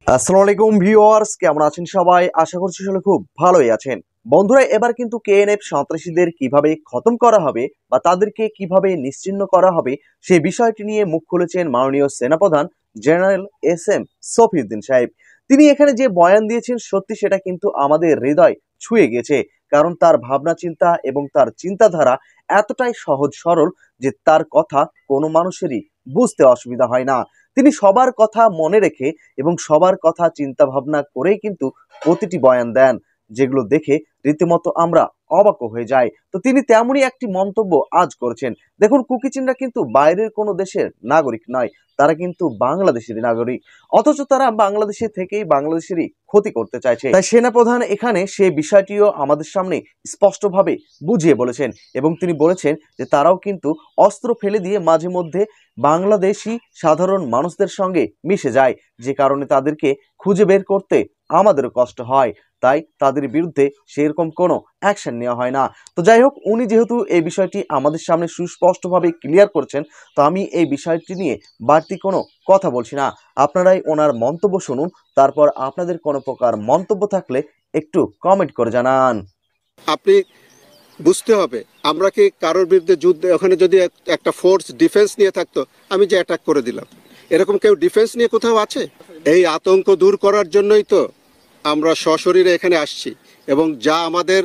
আসসালামু আলাইকুম ভিউয়ার্স, কেমন আছেন সবাই? আশা করছি সবাই খুব ভালোই আছেন। বন্ধুরা, এবার কিন্তু কেএনএফ সন্ত্রাসীদের কিভাবে খতম করা হবে বা তাদেরকে কিভাবে নিশ্চিহ্ন করা হবে সেই বিষয়টি নিয়ে মুখ খুলেছেন মাননীয় সেনাপ্রধান জেনারেল এস এম শফিউদ্দিন সাহেব। তিনি এখানে যে বয়ান দিয়েছেন, সত্যি সেটা কিন্তু আমাদের হৃদয় ছুঁয়ে গেছে। কারণ তার ভাবনা চিন্তা এবং তার চিন্তাধারা এতটাই সহজ সরল যে তার কথা কোনো মানুষেরই বুঝতে অসুবিধা হয় না। তিনি সবার কথা মনে রেখে এবং সবার কথা চিন্তা ভাবনা করেই কিন্তু প্রতিটি বয়ান দেন, যেগুলো দেখে রীতিমতো আমরা অবাক হয়ে যাই। তো তিনি তেমনই একটি মন্তব্য আজ করেছেন। দেখুন, কুকিচিনরা কিন্তু বাইরের কোনো দেশের নাগরিক নয়, তারা কিন্তু বাংলাদেশেরই নাগরিক, অথচ তারা বাংলাদেশে থেকেই বাংলাদেশেরই ক্ষতি করতে চাইছে। তাই সেনাপ্রধান এখানে সেই বিষয়টিও আমাদের সামনে স্পষ্টভাবে বুঝিয়ে বলেছেন এবং তিনি বলেছেন যে তারাও কিন্তু অস্ত্র ফেলে দিয়ে মাঝে মধ্যে বাংলাদেশি সাধারণ মানুষদের সঙ্গে মিশে যায়, যে কারণে তাদেরকে খুঁজে বের করতে আমাদেরও কষ্ট হয়। তাই তাদের বিরুদ্ধে সেরকম কোনো অ্যাকশন নেওয়া হয় না। তো যাই হোক, উনি যেহেতু এই বিষয়টি আমাদের সামনে সুস্পষ্টভাবে ক্লিয়ার করছেন, তো আমি এই বিষয়টি নিয়ে বাড়তি কোনো কথা বলছি না। আপনারাই ওনার মন্তব্য শুনুন, তারপর আপনাদের কোনো প্রকার মন্তব্য থাকলে একটু কমেন্ট করে জানান। আপনি বুঝতে হবে, আমরা কি কারোর বিরুদ্ধে যুদ্ধে ওখানে যদি একটা ফোর্স ডিফেন্স নিয়ে থাকতো, আমি যে অ্যাটাক করে দিলাম, এরকম কেউ ডিফেন্স নিয়ে কোথাও আছে? এই আতঙ্ক দূর করার জন্যই তো আমরা সশরীরে এখানে আসছি এবং যা আমাদের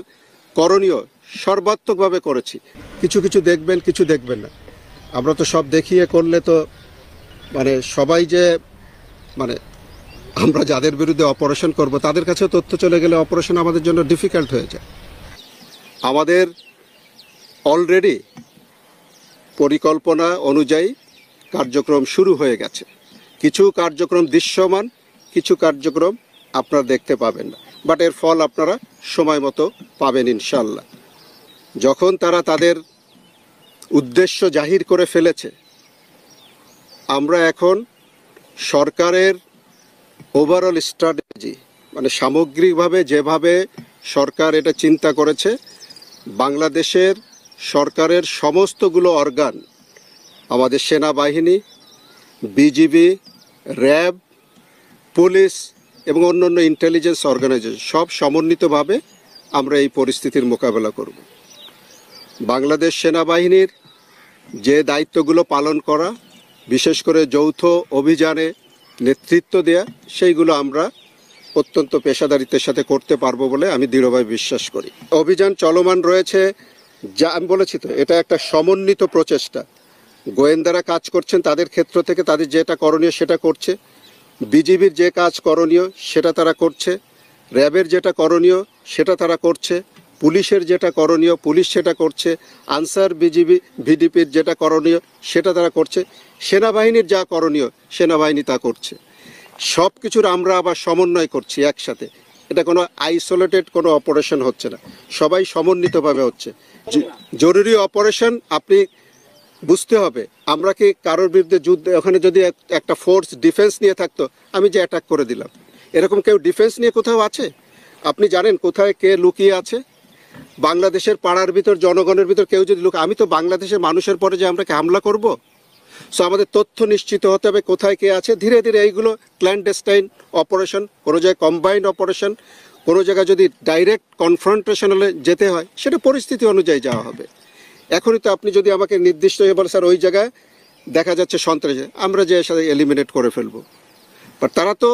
করণীয় সর্বাত্মকভাবে করেছি। কিছু কিছু দেখবেন, কিছু দেখবেন না। আমরা তো সব দেখিয়ে করলে তো সবাই যে মানে আমরা যাদের বিরুদ্ধে অপারেশন করব তাদের কাছে তথ্য চলে গেলে অপারেশন আমাদের জন্য ডিফিকাল্ট হয়ে যায়। আমাদের অলরেডি পরিকল্পনা অনুযায়ী কার্যক্রম শুরু হয়ে গেছে। কিছু কার্যক্রম দৃশ্যমান, কিছু কার্যক্রম আপনারা দেখতে পাবেন না, বাট এর ফল আপনারা সময় মতো পাবেন ইনশাল্লাহ। যখন তারা তাদের উদ্দেশ্য জাহির করে ফেলেছে, আমরা এখন সরকারের ওভারঅল স্ট্র্যাটেজি সামগ্রিকভাবে যেভাবে সরকার এটা চিন্তা করেছে, বাংলাদেশের সরকারের সমস্তগুলো অর্গান, আমাদের সেনাবাহিনী, বিজিবি, র্যাব, পুলিশ এবং অন্যান্য ইন্টেলিজেন্স অর্গানাইজেশন সব সমন্বিতভাবে আমরা এই পরিস্থিতির মোকাবেলা করব। বাংলাদেশ সেনাবাহিনীর যে দায়িত্বগুলো পালন করা, বিশেষ করে যৌথ অভিযানে নেতৃত্ব দেয়া, সেইগুলো আমরা অত্যন্ত পেশাদারিত্বের সাথে করতে পারবো বলে আমি দৃঢ়ভাবে বিশ্বাস করি। অভিযান চলমান রয়েছে, যা আমি বলেছি তো, এটা একটা সমন্বিত প্রচেষ্টা। গোয়েন্দারা কাজ করছেন, তাদের ক্ষেত্র থেকে তাদের যেটা করণীয় সেটা করছে। বিজিবির যে কাজ করণীয় সেটা তারা করছে, র্যাবের যেটা করণীয় সেটা তারা করছে, পুলিশের যেটা করণীয় পুলিশ সেটা করছে, আনসার বিজিবি ভিডিপির যেটা করণীয় সেটা তারা করছে, সেনাবাহিনীর যা করণীয় সেনাবাহিনী তা করছে। সব কিছুর আমরা আবার সমন্বয় করছি একসাথে। এটা কোনো আইসোলেটেড কোনো অপারেশন হচ্ছে না, সবাই সমন্বিতভাবে হচ্ছে। জরুরি অপারেশন আপনি বুঝতে হবে, আমরা কি কারোর বিরুদ্ধে যুদ্ধে ওখানে যদি একটা ফোর্স ডিফেন্স নিয়ে থাকতো, আমি যে অ্যাটাক করে দিলাম, এরকম কেউ ডিফেন্স নিয়ে কোথাও আছে? আপনি জানেন কোথায় কে লুকিয়ে আছে? বাংলাদেশের পাড়ার ভিতর, জনগণের ভিতর কেউ যদি আমি তো বাংলাদেশের মানুষের পরে যে আমরা কি হামলা করব? সো আমাদের তথ্য নিশ্চিত হতে হবে কোথায় কে আছে। ধীরে ধীরে এইগুলো ক্ল্যান্ডেস্টাইন অপারেশন, কোনো জায়গায় কম্বাইন্ড অপারেশন, কোনো জায়গায় যদি ডাইরেক্ট কনফ্রন্টেশনালে যেতে হয় সেটা পরিস্থিতি অনুযায়ী যাওয়া হবে। এখনই তো আপনি যদি আমাকে নির্দিষ্ট হয়ে বলে, স্যার ওই জায়গায় দেখা যাচ্ছে সন্ত্রাসী, আমরা যে সাথে এলিমিনেট করে ফেলবো। বাট তারা তো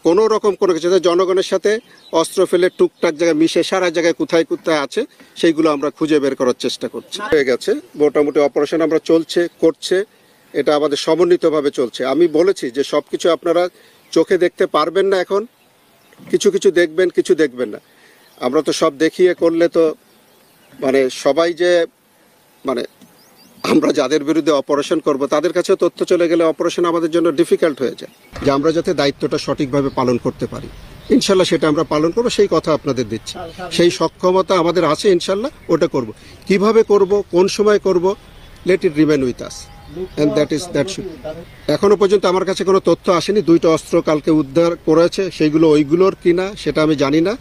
কোনো রকম কোনো কিছু জনগণের সাথে অস্ত্র ফেলে টুকটাক জায়গায় মিশে সারা জায়গায় কোথায় কোথায় আছে সেইগুলো আমরা খুঁজে বের করার চেষ্টা করছি। হয়ে গেছে মোটামুটি অপারেশন আমরা করছে, এটা আমাদের সমন্বিতভাবে চলছে। আমি বলেছি যে সব কিছু আপনারা চোখে দেখতে পারবেন না, এখন কিছু কিছু দেখবেন, কিছু দেখবেন না। আমরা তো সব দেখিয়ে করলে তো সবাই যে আমরা যাদের বিরুদ্ধে অপারেশন করব তাদের কাছে তথ্য চলে গেলে অপারেশন আমাদের জন্য ডিফিকাল্ট হয়ে যায়। যে আমরা যাতে দায়িত্বটা সঠিকভাবে পালন করতে পারি, ইনশাল্লাহ সেটা আমরা পালন করবো, সেই কথা আপনাদের দিচ্ছি। সেই সক্ষমতা আমাদের আছে, ইনশাল্লাহ ওটা করব। কিভাবে করব, কোন সময় করব, let it remain with us, and that should. এখনো পর্যন্ত আমার কাছে কোনো তথ্য আসেনি। 2টা অস্ত্র কালকে উদ্ধার করেছে, সেইগুলো ওইগুলোর কিনা সেটা আমি জানি না,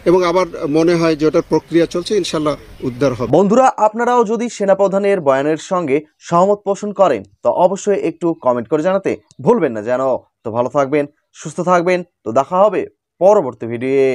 এবং আবার মনে হয় যে ওটার প্রক্রিয়া চলছে, ইনশাল্লাহ উদ্ধার হবে। বন্ধুরা, আপনারাও যদি সেনাপ্রধানের বয়ানের সঙ্গে সহমত পোষণ করেন তো অবশ্যই একটু কমেন্ট করে জানাতে ভুলবেন না যেন। তো ভালো থাকবেন, সুস্থ থাকবেন। তো দেখা হবে পরবর্তী ভিডিওয়ে।